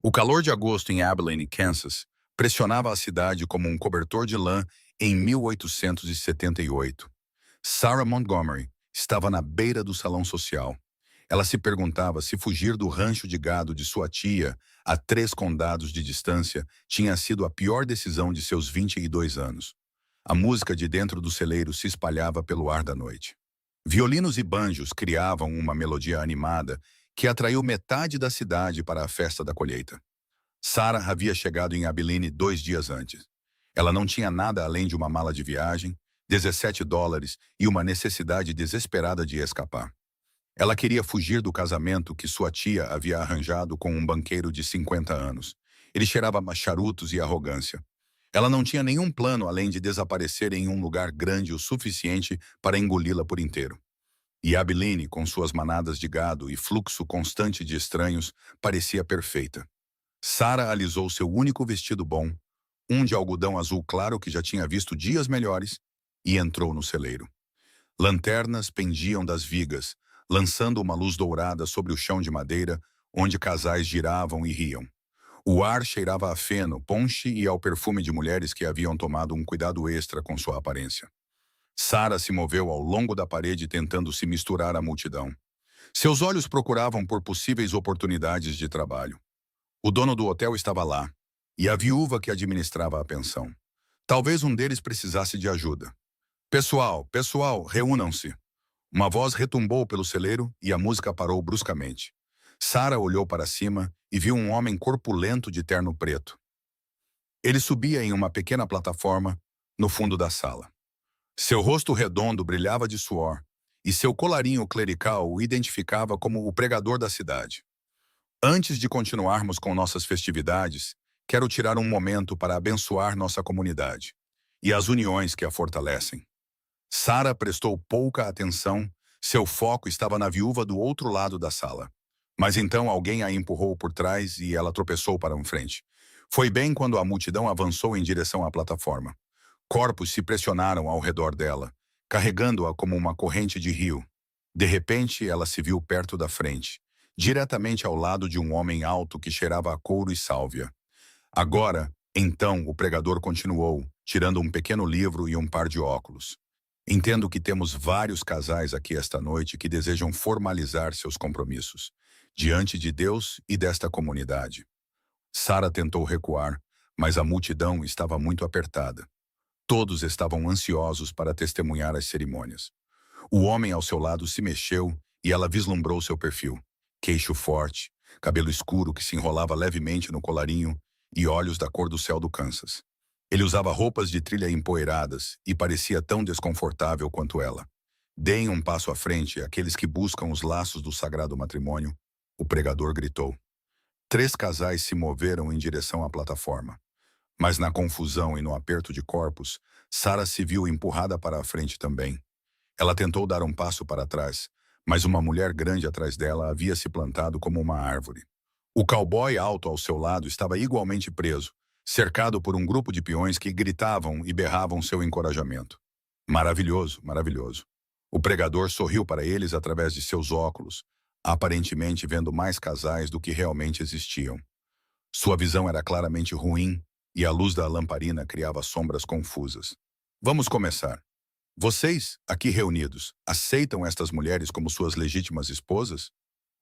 O calor de agosto em Abilene, Kansas, pressionava a cidade como um cobertor de lã em 1878. Sarah Montgomery estava na beira do salão social. Ela se perguntava se fugir do rancho de gado de sua tia, a 3 condados de distância, tinha sido a pior decisão de seus 22 anos. A música de dentro do celeiro se espalhava pelo ar da noite. Violinos e banjos criavam uma melodia animada que atraiu metade da cidade para a festa da colheita. Sarah havia chegado em Abilene 2 dias antes. Ela não tinha nada além de uma mala de viagem, US$ 17 e uma necessidade desesperada de escapar. Ela queria fugir do casamento que sua tia havia arranjado com um banqueiro de 50 anos. Ele cheirava a charutos e arrogância. Ela não tinha nenhum plano além de desaparecer em um lugar grande o suficiente para engoli-la por inteiro. E Abilene, com suas manadas de gado e fluxo constante de estranhos, parecia perfeita. Sarah alisou seu único vestido bom, um de algodão azul claro que já tinha visto dias melhores, e entrou no celeiro. Lanternas pendiam das vigas, lançando uma luz dourada sobre o chão de madeira, onde casais giravam e riam. O ar cheirava a feno, ponche e ao perfume de mulheres que haviam tomado um cuidado extra com sua aparência. Sarah se moveu ao longo da parede tentando se misturar à multidão. Seus olhos procuravam por possíveis oportunidades de trabalho. O dono do hotel estava lá, e a viúva que administrava a pensão. Talvez um deles precisasse de ajuda. Pessoal, pessoal, reúnam-se. Uma voz retumbou pelo celeiro e a música parou bruscamente. Sarah olhou para cima e viu um homem corpulento de terno preto. Ele subia em uma pequena plataforma no fundo da sala. Seu rosto redondo brilhava de suor, e seu colarinho clerical o identificava como o pregador da cidade. Antes de continuarmos com nossas festividades, quero tirar um momento para abençoar nossa comunidade e as uniões que a fortalecem. Sarah prestou pouca atenção, seu foco estava na viúva do outro lado da sala. Mas então alguém a empurrou por trás e ela tropeçou para a frente. Foi bem quando a multidão avançou em direção à plataforma. Corpos se pressionaram ao redor dela, carregando-a como uma corrente de rio. De repente, ela se viu perto da frente, diretamente ao lado de um homem alto que cheirava a couro e sálvia. Agora, então, o pregador continuou, tirando um pequeno livro e um par de óculos. Entendo que temos vários casais aqui esta noite que desejam formalizar seus compromissos, diante de Deus e desta comunidade. Sarah tentou recuar, mas a multidão estava muito apertada. Todos estavam ansiosos para testemunhar as cerimônias. O homem ao seu lado se mexeu e ela vislumbrou seu perfil. Queixo forte, cabelo escuro que se enrolava levemente no colarinho e olhos da cor do céu do Kansas. Ele usava roupas de trilha empoeiradas e parecia tão desconfortável quanto ela. Deem um passo à frente aqueles que buscam os laços do sagrado matrimônio, o pregador gritou. 3 casais se moveram em direção à plataforma. Mas na confusão e no aperto de corpos, Sarah se viu empurrada para a frente também. Ela tentou dar um passo para trás, mas uma mulher grande atrás dela havia se plantado como uma árvore. O cowboy alto ao seu lado estava igualmente preso, cercado por um grupo de peões que gritavam e berravam seu encorajamento. Maravilhoso, maravilhoso. O pregador sorriu para eles através de seus óculos, aparentemente vendo mais casais do que realmente existiam. Sua visão era claramente ruim, e a luz da lamparina criava sombras confusas. Vamos começar. Vocês, aqui reunidos, aceitam estas mulheres como suas legítimas esposas?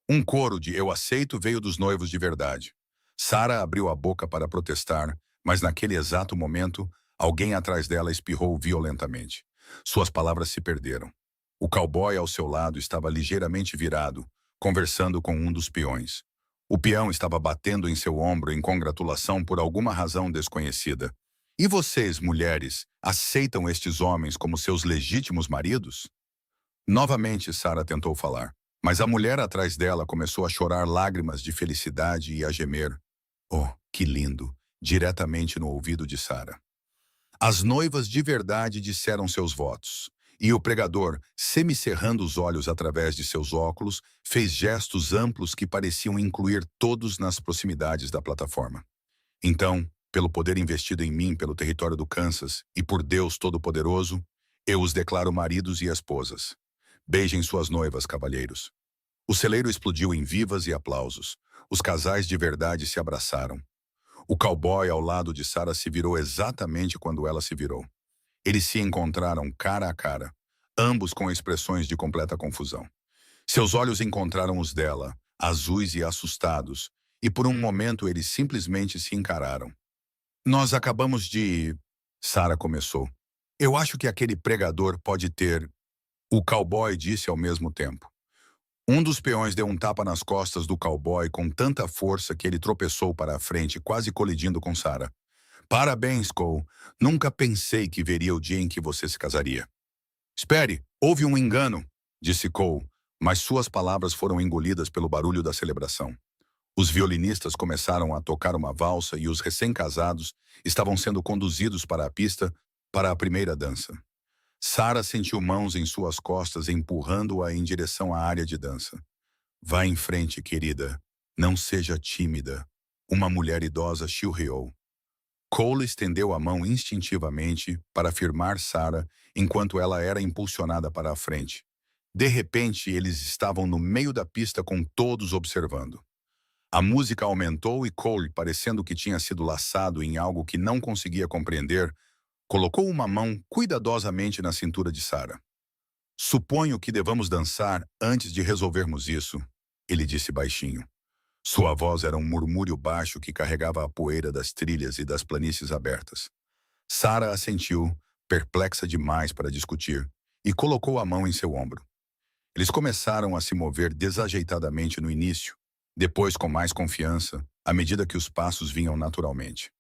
Um coro de "eu aceito" veio dos noivos de verdade. Sarah abriu a boca para protestar, mas naquele exato momento, alguém atrás dela espirrou violentamente. Suas palavras se perderam. O cowboy ao seu lado estava ligeiramente virado, conversando com um dos peões. O peão estava batendo em seu ombro em congratulação por alguma razão desconhecida. E vocês, mulheres, aceitam estes homens como seus legítimos maridos? Novamente, Sarah tentou falar, mas a mulher atrás dela começou a chorar lágrimas de felicidade e a gemer. Oh, que lindo! Diretamente no ouvido de Sarah. As noivas de verdade disseram seus votos. E o pregador, semicerrando os olhos através de seus óculos, fez gestos amplos que pareciam incluir todos nas proximidades da plataforma. Então, pelo poder investido em mim pelo território do Kansas e por Deus Todo-Poderoso, eu os declaro maridos e esposas. Beijem suas noivas, cavalheiros. O celeiro explodiu em vivas e aplausos. Os casais de verdade se abraçaram. O cowboy ao lado de Sarah se virou exatamente quando ela se virou. Eles se encontraram cara a cara, ambos com expressões de completa confusão. Seus olhos encontraram os dela, azuis e assustados, e por um momento eles simplesmente se encararam. Nós acabamos de... Sarah começou. Eu acho que aquele pregador pode ter... O cowboy disse ao mesmo tempo. Um dos peões deu um tapa nas costas do cowboy com tanta força que ele tropeçou para a frente, quase colidindo com Sarah. Parabéns, Cole. Nunca pensei que veria o dia em que você se casaria. Espere, houve um engano, disse Cole, mas suas palavras foram engolidas pelo barulho da celebração. Os violinistas começaram a tocar uma valsa e os recém-casados estavam sendo conduzidos para a pista para a primeira dança. Sarah sentiu mãos em suas costas empurrando-a em direção à área de dança. Vá em frente, querida. Não seja tímida. Uma mulher idosa chilreou. Cole estendeu a mão instintivamente para firmar Sarah enquanto ela era impulsionada para a frente. De repente, eles estavam no meio da pista com todos observando. A música aumentou e Cole, parecendo que tinha sido laçado em algo que não conseguia compreender, colocou uma mão cuidadosamente na cintura de Sarah. Suponho que devamos dançar antes de resolvermos isso, ele disse baixinho. Sua voz era um murmúrio baixo que carregava a poeira das trilhas e das planícies abertas. Sarah assentiu, perplexa demais para discutir, e colocou a mão em seu ombro. Eles começaram a se mover desajeitadamente no início, depois com mais confiança, à medida que os passos vinham naturalmente.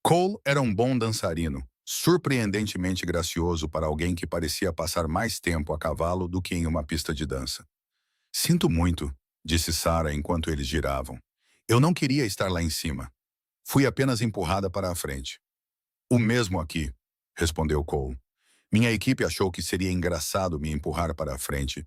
Cole era um bom dançarino, surpreendentemente gracioso para alguém que parecia passar mais tempo a cavalo do que em uma pista de dança. Sinto muito, disse Sarah enquanto eles giravam. Eu não queria estar lá em cima. Fui apenas empurrada para a frente. O mesmo aqui, respondeu Cole. Minha equipe achou que seria engraçado me empurrar para a frente.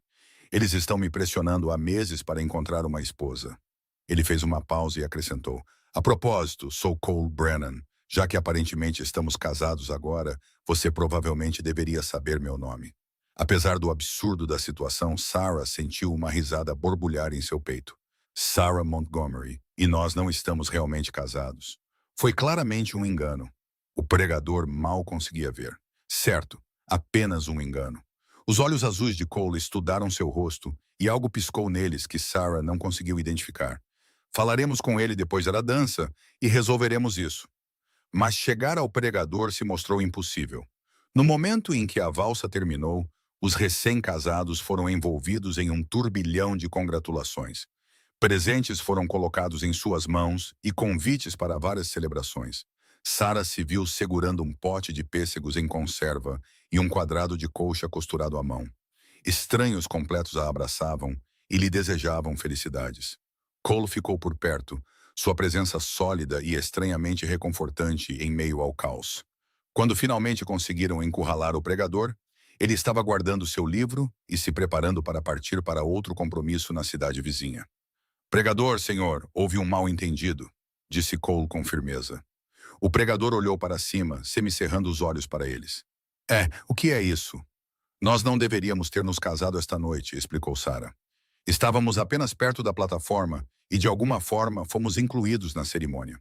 Eles estão me pressionando há meses para encontrar uma esposa. Ele fez uma pausa e acrescentou. A propósito, sou Cole Brennan. Já que aparentemente estamos casados agora, você provavelmente deveria saber meu nome. Apesar do absurdo da situação, Sarah sentiu uma risada borbulhar em seu peito. Sarah Montgomery, e nós não estamos realmente casados. Foi claramente um engano. O pregador mal conseguia ver. Certo, apenas um engano. Os olhos azuis de Cole estudaram seu rosto e algo piscou neles que Sarah não conseguiu identificar. Falaremos com ele depois da dança e resolveremos isso. Mas chegar ao pregador se mostrou impossível. No momento em que a valsa terminou, os recém-casados foram envolvidos em um turbilhão de congratulações. Presentes foram colocados em suas mãos e convites para várias celebrações. Sarah se viu segurando um pote de pêssegos em conserva e um quadrado de colcha costurado à mão. Estranhos completos a abraçavam e lhe desejavam felicidades. Cole ficou por perto, sua presença sólida e estranhamente reconfortante em meio ao caos. Quando finalmente conseguiram encurralar o pregador, ele estava guardando seu livro e se preparando para partir para outro compromisso na cidade vizinha. Pregador, senhor, houve um mal-entendido, disse Cole com firmeza. O pregador olhou para cima, semicerrando os olhos para eles. O que é isso? Nós não deveríamos ter nos casado esta noite, explicou Sarah. Estávamos apenas perto da plataforma e, de alguma forma, fomos incluídos na cerimônia.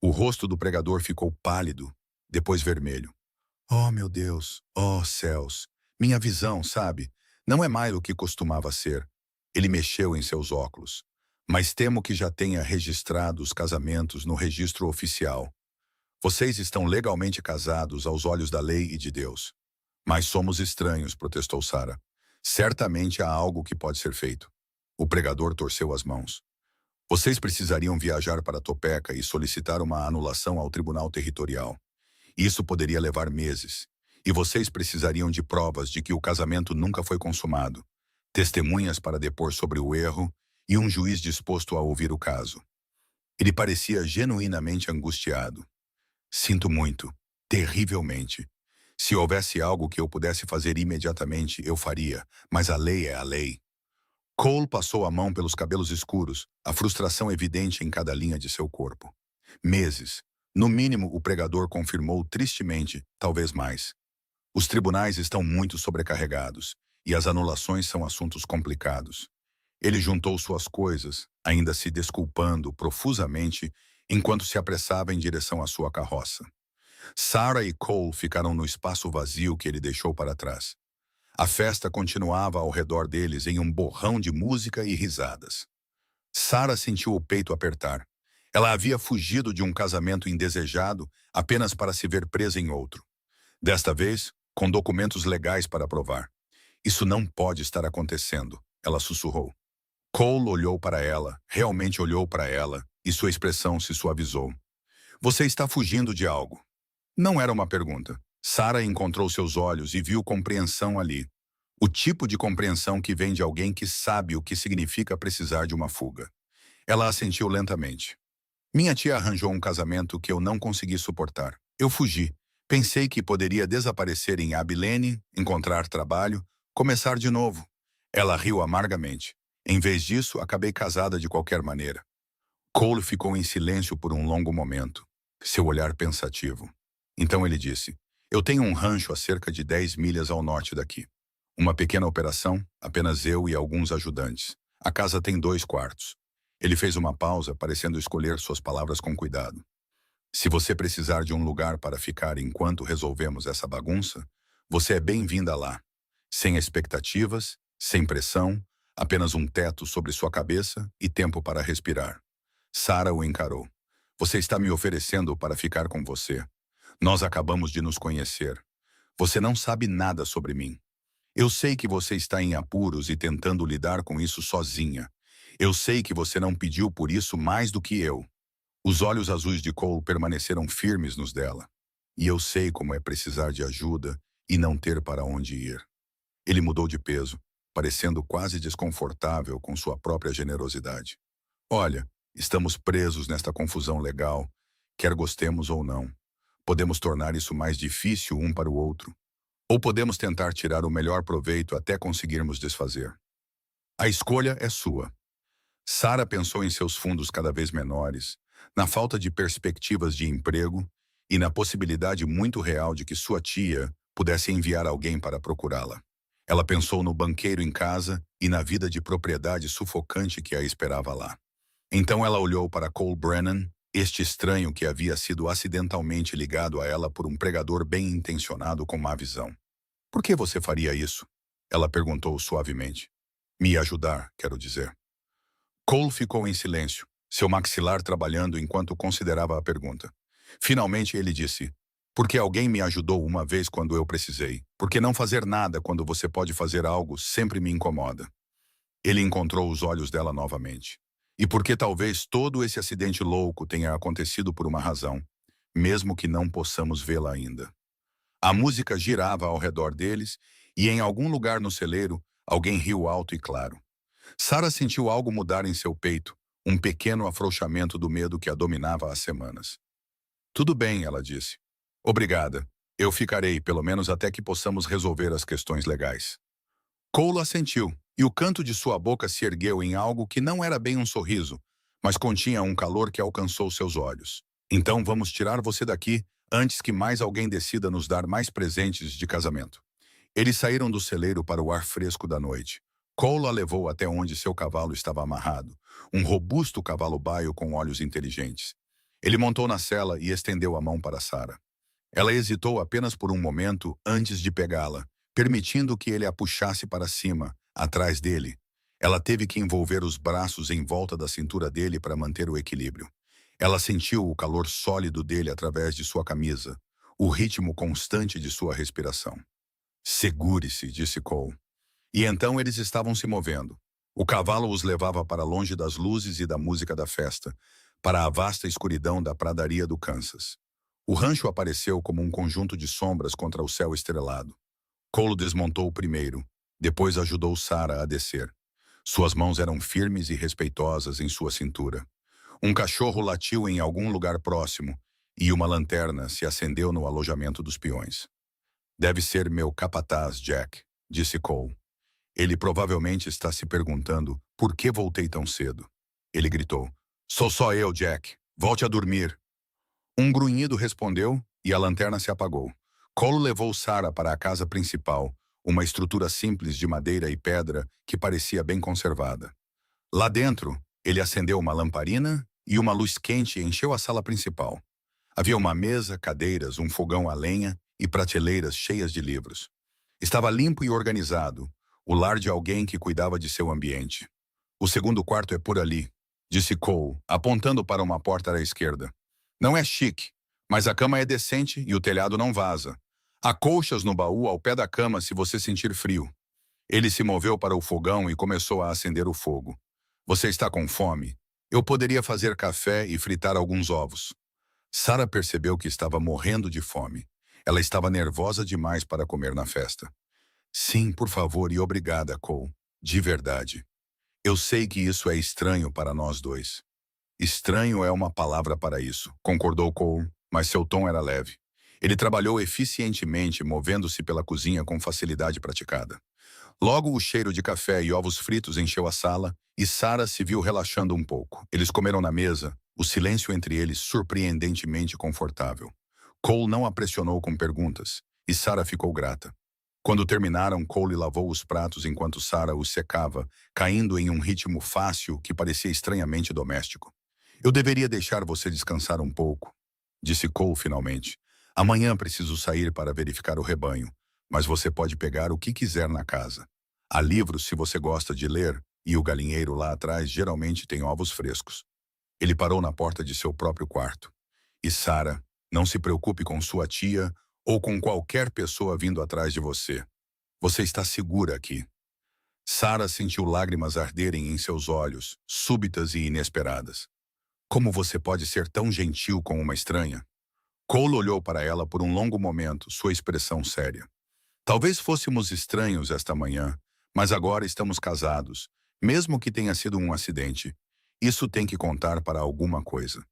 O rosto do pregador ficou pálido, depois vermelho. Oh, meu Deus! Oh, céus! Minha visão, sabe? Não é mais o que costumava ser. Ele mexeu em seus óculos. Mas temo que já tenha registrado os casamentos no registro oficial. Vocês estão legalmente casados aos olhos da lei e de Deus. Mas somos estranhos, protestou Sarah. Certamente há algo que pode ser feito. O pregador torceu as mãos. Vocês precisariam viajar para Topeka e solicitar uma anulação ao Tribunal Territorial. Isso poderia levar meses. E vocês precisariam de provas de que o casamento nunca foi consumado, testemunhas para depor sobre o erro e um juiz disposto a ouvir o caso. Ele parecia genuinamente angustiado. Sinto muito, terrivelmente. Se houvesse algo que eu pudesse fazer imediatamente, eu faria, mas a lei é a lei. Cole passou a mão pelos cabelos escuros, a frustração evidente em cada linha de seu corpo. Meses. No mínimo, o pregador confirmou tristemente, talvez mais. Os tribunais estão muito sobrecarregados, e as anulações são assuntos complicados. Ele juntou suas coisas, ainda se desculpando profusamente, enquanto se apressava em direção à sua carroça. Sarah e Cole ficaram no espaço vazio que ele deixou para trás. A festa continuava ao redor deles em um borrão de música e risadas. Sarah sentiu o peito apertar. Ela havia fugido de um casamento indesejado apenas para se ver presa em outro. Desta vez, com documentos legais para provar. Isso não pode estar acontecendo, ela sussurrou. Cole olhou para ela, realmente olhou para ela, e sua expressão se suavizou. Você está fugindo de algo. Não era uma pergunta. Sarah encontrou seus olhos e viu compreensão ali. O tipo de compreensão que vem de alguém que sabe o que significa precisar de uma fuga. Ela assentiu lentamente. Minha tia arranjou um casamento que eu não consegui suportar. Eu fugi. Pensei que poderia desaparecer em Abilene, encontrar trabalho, começar de novo. Ela riu amargamente. Em vez disso, acabei casada de qualquer maneira. Cole ficou em silêncio por um longo momento, seu olhar pensativo. Então ele disse, eu tenho um rancho a cerca de 10 milhas ao norte daqui. Uma pequena operação, apenas eu e alguns ajudantes. A casa tem 2 quartos. Ele fez uma pausa, parecendo escolher suas palavras com cuidado. Se você precisar de um lugar para ficar enquanto resolvemos essa bagunça, você é bem-vinda lá. Sem expectativas, sem pressão, apenas um teto sobre sua cabeça e tempo para respirar. Sarah o encarou. Você está me oferecendo para ficar com você. Nós acabamos de nos conhecer. Você não sabe nada sobre mim. Eu sei que você está em apuros e tentando lidar com isso sozinha. Eu sei que você não pediu por isso mais do que eu. Os olhos azuis de Cole permaneceram firmes nos dela. E eu sei como é precisar de ajuda e não ter para onde ir. Ele mudou de peso, parecendo quase desconfortável com sua própria generosidade. Olha, estamos presos nesta confusão legal, quer gostemos ou não. Podemos tornar isso mais difícil um para o outro. Ou podemos tentar tirar o melhor proveito até conseguirmos desfazer. A escolha é sua. Sarah pensou em seus fundos cada vez menores, na falta de perspectivas de emprego e na possibilidade muito real de que sua tia pudesse enviar alguém para procurá-la. Ela pensou no banqueiro em casa e na vida de propriedade sufocante que a esperava lá. Então ela olhou para Cole Brennan, este estranho que havia sido acidentalmente ligado a ela por um pregador bem-intencionado com má visão. Por que você faria isso? Ela perguntou suavemente. Me ajudar, quero dizer. Cole ficou em silêncio, seu maxilar trabalhando enquanto considerava a pergunta. Finalmente ele disse, porque alguém me ajudou uma vez quando eu precisei. Porque não fazer nada quando você pode fazer algo sempre me incomoda. Ele encontrou os olhos dela novamente. E porque talvez todo esse acidente louco tenha acontecido por uma razão, mesmo que não possamos vê-la ainda. A música girava ao redor deles e em algum lugar no celeiro, alguém riu alto e claro. Sarah sentiu algo mudar em seu peito, um pequeno afrouxamento do medo que a dominava há semanas. Tudo bem, ela disse. Obrigada. Eu ficarei, pelo menos até que possamos resolver as questões legais. Cole assentiu, e o canto de sua boca se ergueu em algo que não era bem um sorriso, mas continha um calor que alcançou seus olhos. Então vamos tirar você daqui antes que mais alguém decida nos dar mais presentes de casamento. Eles saíram do celeiro para o ar fresco da noite. Cole a levou até onde seu cavalo estava amarrado, um robusto cavalo baio com olhos inteligentes. Ele montou na sela e estendeu a mão para Sarah. Ela hesitou apenas por um momento antes de pegá-la, permitindo que ele a puxasse para cima, atrás dele. Ela teve que envolver os braços em volta da cintura dele para manter o equilíbrio. Ela sentiu o calor sólido dele através de sua camisa, o ritmo constante de sua respiração. Segure-se, disse Cole. E então eles estavam se movendo. O cavalo os levava para longe das luzes e da música da festa, para a vasta escuridão da pradaria do Kansas. O rancho apareceu como um conjunto de sombras contra o céu estrelado. Cole desmontou primeiro, depois ajudou Sarah a descer. Suas mãos eram firmes e respeitosas em sua cintura. Um cachorro latiu em algum lugar próximo e uma lanterna se acendeu no alojamento dos peões. Deve ser meu capataz, Jack, disse Cole. Ele provavelmente está se perguntando por que voltei tão cedo. Ele gritou. Sou só eu, Jack. Volte a dormir. Um grunhido respondeu e a lanterna se apagou. Cole levou Sarah para a casa principal, uma estrutura simples de madeira e pedra que parecia bem conservada. Lá dentro, ele acendeu uma lamparina e uma luz quente encheu a sala principal. Havia uma mesa, cadeiras, um fogão a lenha e prateleiras cheias de livros. Estava limpo e organizado, o lar de alguém que cuidava de seu ambiente. O segundo quarto é por ali, disse Cole, apontando para uma porta à esquerda. Não é chique, mas a cama é decente e o telhado não vaza. Há colchas no baú ao pé da cama se você sentir frio. Ele se moveu para o fogão e começou a acender o fogo. Você está com fome? Eu poderia fazer café e fritar alguns ovos. Sarah percebeu que estava morrendo de fome. Ela estava nervosa demais para comer na festa. Sim, por favor e obrigada, Cole. De verdade. Eu sei que isso é estranho para nós dois. Estranho é uma palavra para isso, concordou Cole, mas seu tom era leve. Ele trabalhou eficientemente, movendo-se pela cozinha com facilidade praticada. Logo, o cheiro de café e ovos fritos encheu a sala e Sarah se viu relaxando um pouco. Eles comeram na mesa, o silêncio entre eles surpreendentemente confortável. Cole não a pressionou com perguntas e Sarah ficou grata. Quando terminaram, Cole lavou os pratos enquanto Sarah os secava, caindo em um ritmo fácil que parecia estranhamente doméstico. Eu deveria deixar você descansar um pouco, disse Cole finalmente. Amanhã preciso sair para verificar o rebanho, mas você pode pegar o que quiser na casa. Há livros se você gosta de ler, e o galinheiro lá atrás geralmente tem ovos frescos. Ele parou na porta de seu próprio quarto. E Sarah, não se preocupe com sua tia ou com qualquer pessoa vindo atrás de você. Você está segura aqui. Sarah sentiu lágrimas arderem em seus olhos, súbitas e inesperadas. Como você pode ser tão gentil com uma estranha? Cole olhou para ela por um longo momento, sua expressão séria. Talvez fôssemos estranhos esta manhã, mas agora estamos casados, mesmo que tenha sido um acidente. Isso tem que contar para alguma coisa.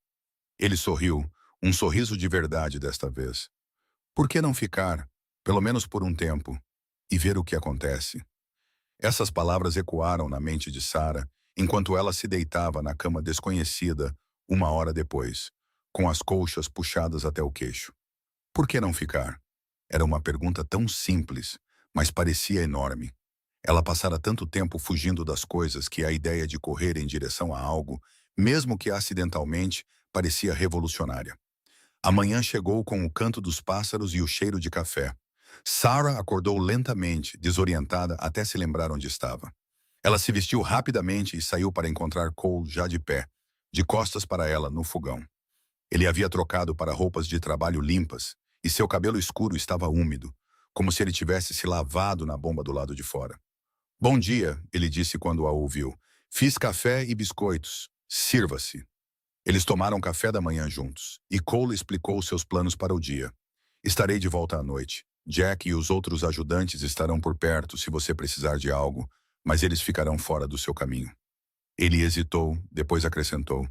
Ele sorriu, um sorriso de verdade desta vez. Por que não ficar, pelo menos por um tempo, e ver o que acontece? Essas palavras ecoaram na mente de Sarah, enquanto ela se deitava na cama desconhecida, uma hora depois, com as colchas puxadas até o queixo. Por que não ficar? Era uma pergunta tão simples, mas parecia enorme. Ela passara tanto tempo fugindo das coisas que a ideia de correr em direção a algo, mesmo que acidentalmente, parecia revolucionária. A manhã chegou com o canto dos pássaros e o cheiro de café. Sarah acordou lentamente, desorientada até se lembrar onde estava. Ela se vestiu rapidamente e saiu para encontrar Cole já de pé, de costas para ela, no fogão. Ele havia trocado para roupas de trabalho limpas, e seu cabelo escuro estava úmido, como se ele tivesse se lavado na bomba do lado de fora. Bom dia, ele disse quando a ouviu. Fiz café e biscoitos. Sirva-se. Eles tomaram café da manhã juntos, e Cole explicou seus planos para o dia. Estarei de volta à noite. Jack e os outros ajudantes estarão por perto se você precisar de algo, mas eles ficarão fora do seu caminho. Ele hesitou, depois acrescentou.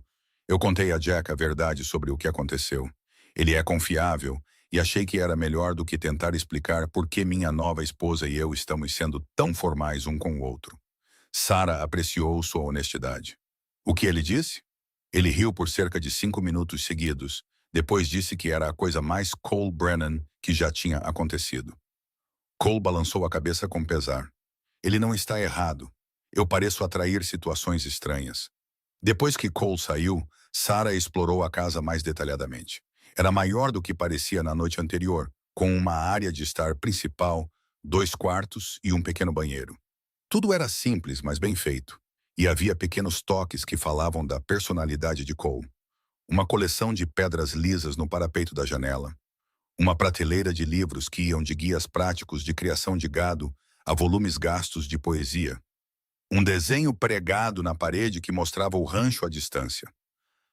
Eu contei a Jack a verdade sobre o que aconteceu. Ele é confiável, e achei que era melhor do que tentar explicar por que minha nova esposa e eu estamos sendo tão formais um com o outro. Sarah apreciou sua honestidade. O que ele disse? Ele riu por cerca de 5 minutos seguidos. Depois disse que era a coisa mais Cole Brennan que já tinha acontecido. Cole balançou a cabeça com pesar. Ele não está errado. Eu pareço atrair situações estranhas. Depois que Cole saiu, Sarah explorou a casa mais detalhadamente. Era maior do que parecia na noite anterior, com uma área de estar principal, 2 quartos e um pequeno banheiro. Tudo era simples, mas bem feito. E havia pequenos toques que falavam da personalidade de Cole. Uma coleção de pedras lisas no parapeito da janela. Uma prateleira de livros que iam de guias práticos de criação de gado a volumes gastos de poesia. Um desenho pregado na parede que mostrava o rancho à distância.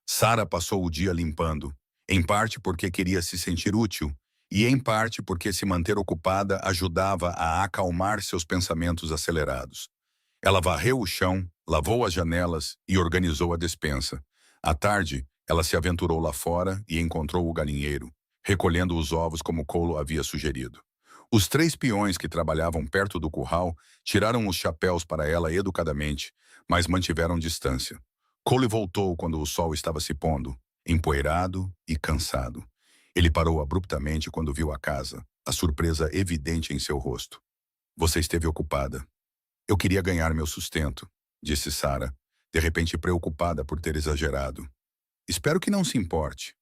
Sarah passou o dia limpando, em parte porque queria se sentir útil, e em parte porque se manter ocupada ajudava a acalmar seus pensamentos acelerados. Ela varreu o chão, lavou as janelas e organizou a despensa. À tarde, ela se aventurou lá fora e encontrou o galinheiro, recolhendo os ovos como Cole havia sugerido. Os 3 peões que trabalhavam perto do curral tiraram os chapéus para ela educadamente, mas mantiveram distância. Cole voltou quando o sol estava se pondo, empoeirado e cansado. Ele parou abruptamente quando viu a casa, a surpresa evidente em seu rosto. Você esteve ocupada. Eu queria ganhar meu sustento, disse Sarah. de repente preocupada por ter exagerado. Espero que não se importe.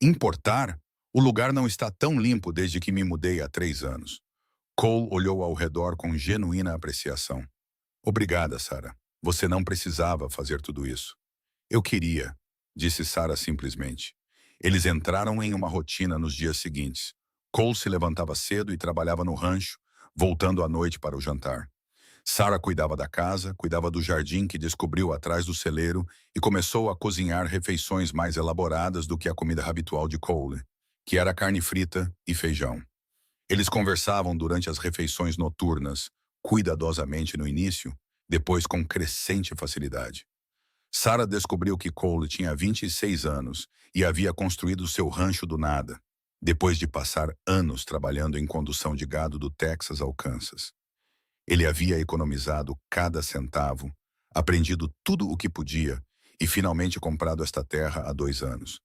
Importar? O lugar não está tão limpo desde que me mudei há 3 anos. Cole olhou ao redor com genuína apreciação. Obrigada, Sarah. Você não precisava fazer tudo isso. Eu queria, disse Sarah simplesmente. Eles entraram em uma rotina nos dias seguintes. Cole se levantava cedo e trabalhava no rancho, voltando à noite para o jantar. Sarah cuidava da casa, cuidava do jardim que descobriu atrás do celeiro e começou a cozinhar refeições mais elaboradas do que a comida habitual de Cole, que era carne frita e feijão. Eles conversavam durante as refeições noturnas, cuidadosamente no início, depois com crescente facilidade. Sarah descobriu que Cole tinha 26 anos e havia construído seu rancho do nada, depois de passar anos trabalhando em condução de gado do Texas ao Kansas. Ele havia economizado cada centavo, aprendido tudo o que podia e finalmente comprado esta terra há 2 anos.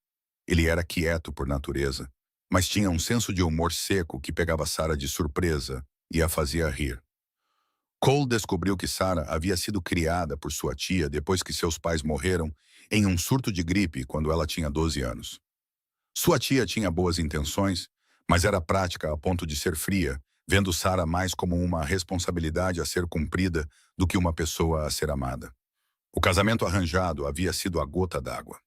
Ele era quieto por natureza, mas tinha um senso de humor seco que pegava Sarah de surpresa e a fazia rir. Cole descobriu que Sarah havia sido criada por sua tia depois que seus pais morreram em um surto de gripe quando ela tinha 12 anos. Sua tia tinha boas intenções, mas era prática a ponto de ser fria, vendo Sarah mais como uma responsabilidade a ser cumprida do que uma pessoa a ser amada. O casamento arranjado havia sido a gota d'água.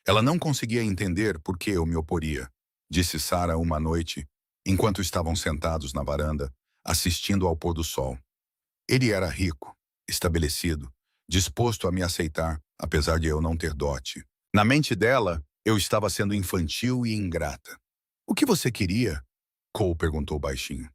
Ela não conseguia entender por que eu me oporia, disse Sarah uma noite, enquanto estavam sentados na varanda, assistindo ao pôr do sol. Ele era rico, estabelecido, disposto a me aceitar, apesar de eu não ter dote. Na mente dela, eu estava sendo infantil e ingrata. O que você queria? Cole perguntou baixinho.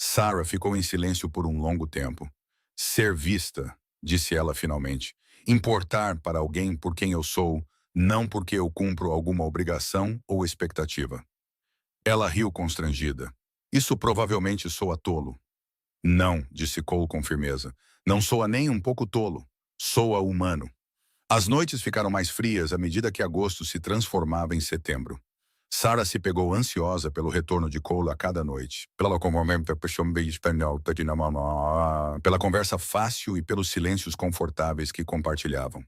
Sarah ficou em silêncio por um longo tempo. Ser vista, disse ela finalmente. Importar para alguém por quem eu sou, não porque eu cumpro alguma obrigação ou expectativa. Ela riu constrangida. Isso provavelmente soa tolo. Não, disse Cole com firmeza. Não soa nem um pouco tolo. Soa humano. As noites ficaram mais frias à medida que agosto se transformava em setembro. Sarah se pegou ansiosa pelo retorno de Cole a cada noite, pela conversa fácil e pelos silêncios confortáveis que compartilhavam.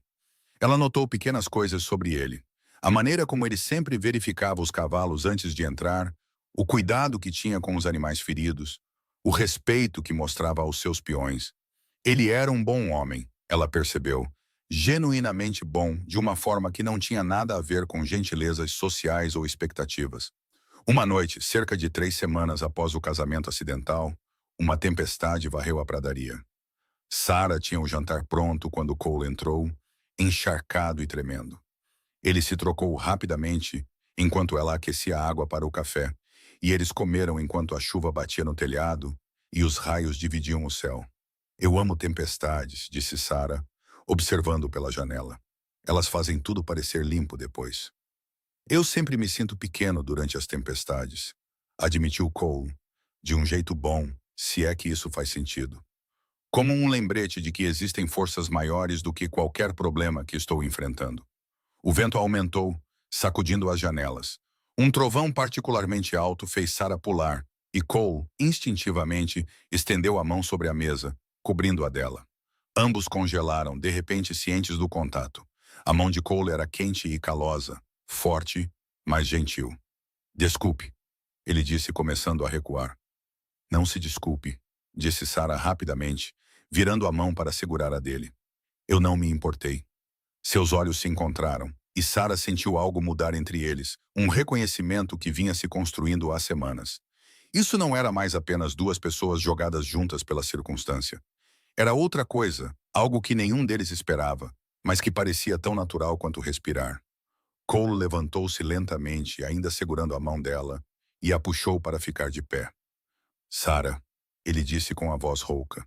Ela notou pequenas coisas sobre ele. A maneira como ele sempre verificava os cavalos antes de entrar, o cuidado que tinha com os animais feridos, o respeito que mostrava aos seus peões. Ele era um bom homem, ela percebeu, genuinamente bom, de uma forma que não tinha nada a ver com gentilezas sociais ou expectativas. Uma noite, cerca de 3 semanas após o casamento acidental, uma tempestade varreu a pradaria. Sarah tinha o jantar pronto quando Cole entrou, encharcado e tremendo. Ele se trocou rapidamente enquanto ela aquecia a água para o café, e eles comeram enquanto a chuva batia no telhado e os raios dividiam o céu. Eu amo tempestades, disse Sarah, observando pela janela. Elas fazem tudo parecer limpo depois. Eu sempre me sinto pequeno durante as tempestades, admitiu Cole, de um jeito bom, se é que isso faz sentido. Como um lembrete de que existem forças maiores do que qualquer problema que estou enfrentando. O vento aumentou, sacudindo as janelas. Um trovão particularmente alto fez Sarah pular, e Cole, instintivamente, estendeu a mão sobre a mesa, cobrindo a dela. Ambos congelaram, de repente cientes do contato. A mão de Cole era quente e calosa, forte, mas gentil. Desculpe, ele disse, começando a recuar. Não se desculpe, disse Sarah rapidamente, virando a mão para segurar a dele. Eu não me importei. Seus olhos se encontraram, e Sarah sentiu algo mudar entre eles, um reconhecimento que vinha se construindo há semanas. Isso não era mais apenas duas pessoas jogadas juntas pela circunstância. Era outra coisa, algo que nenhum deles esperava, mas que parecia tão natural quanto respirar. Cole levantou-se lentamente, ainda segurando a mão dela, e a puxou para ficar de pé. Sarah, ele disse com a voz rouca,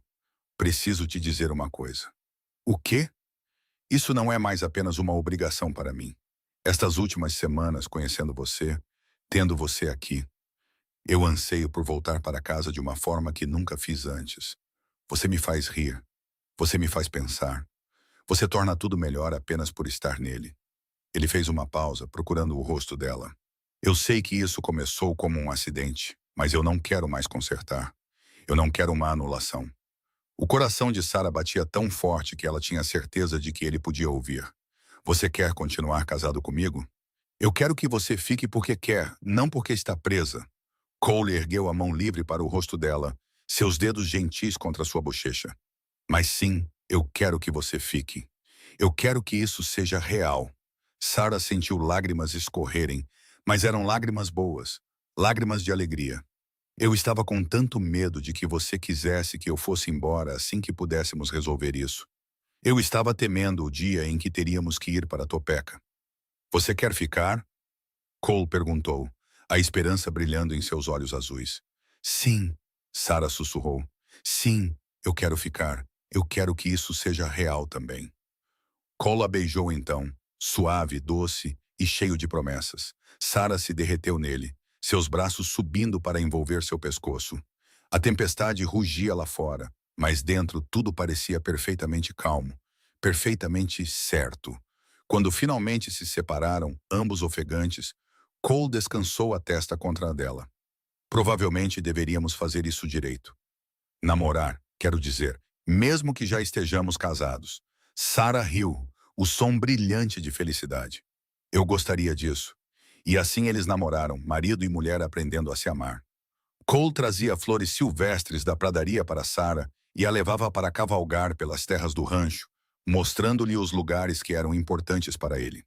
preciso te dizer uma coisa. O quê? Isso não é mais apenas uma obrigação para mim. Estas últimas semanas, conhecendo você, tendo você aqui, eu anseio por voltar para casa de uma forma que nunca fiz antes. Você me faz rir. Você me faz pensar. Você torna tudo melhor apenas por estar nele. Ele fez uma pausa, procurando o rosto dela. Eu sei que isso começou como um acidente, mas eu não quero mais consertar. Eu não quero uma anulação. O coração de Sarah batia tão forte que ela tinha certeza de que ele podia ouvir. Você quer continuar casado comigo? Eu quero que você fique porque quer, não porque está presa. Cole ergueu a mão livre para o rosto dela, seus dedos gentis contra sua bochecha. Mas sim, eu quero que você fique. Eu quero que isso seja real. Sarah sentiu lágrimas escorrerem, mas eram lágrimas boas, lágrimas de alegria. Eu estava com tanto medo de que você quisesse que eu fosse embora assim que pudéssemos resolver isso. Eu estava temendo o dia em que teríamos que ir para Topeka. Você quer ficar? Cole perguntou, a esperança brilhando em seus olhos azuis. Sim, Sarah sussurrou. Sim, eu quero ficar. Eu quero que isso seja real também. Cole a beijou então, suave, doce e cheio de promessas. Sarah se derreteu nele, seus braços subindo para envolver seu pescoço. A tempestade rugia lá fora, mas dentro tudo parecia perfeitamente calmo, perfeitamente certo. Quando finalmente se separaram, ambos ofegantes, Cole descansou a testa contra a dela. Provavelmente deveríamos fazer isso direito. Namorar, quero dizer, mesmo que já estejamos casados. Sarah riu, o som brilhante de felicidade. Eu gostaria disso. E assim eles namoraram, marido e mulher aprendendo a se amar. Cole trazia flores silvestres da pradaria para Sarah e a levava para cavalgar pelas terras do rancho, mostrando-lhe os lugares que eram importantes para ele.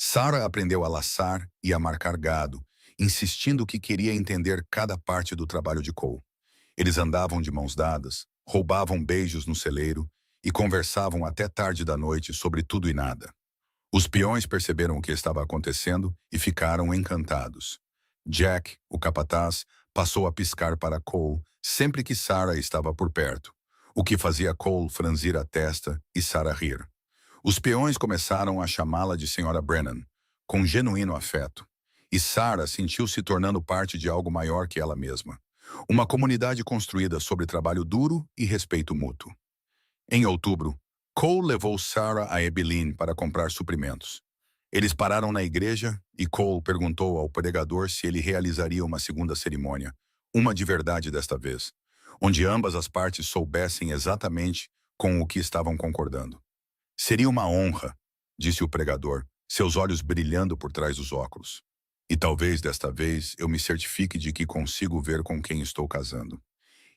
Sarah aprendeu a laçar e a marcar gado, insistindo que queria entender cada parte do trabalho de Cole. Eles andavam de mãos dadas, roubavam beijos no celeiro e conversavam até tarde da noite sobre tudo e nada. Os peões perceberam o que estava acontecendo e ficaram encantados. Jack, o capataz, passou a piscar para Cole sempre que Sarah estava por perto, o que fazia Cole franzir a testa e Sarah rir. Os peões começaram a chamá-la de Senhora Brennan, com genuíno afeto, e Sarah sentiu se tornando parte de algo maior que ela mesma. Uma comunidade construída sobre trabalho duro e respeito mútuo. Em outubro, Cole levou Sarah a Abilene para comprar suprimentos. Eles pararam na igreja e Cole perguntou ao pregador se ele realizaria uma segunda cerimônia, uma de verdade desta vez, onde ambas as partes soubessem exatamente com o que estavam concordando. Seria uma honra, disse o pregador, seus olhos brilhando por trás dos óculos. E talvez desta vez eu me certifique de que consigo ver com quem estou casando.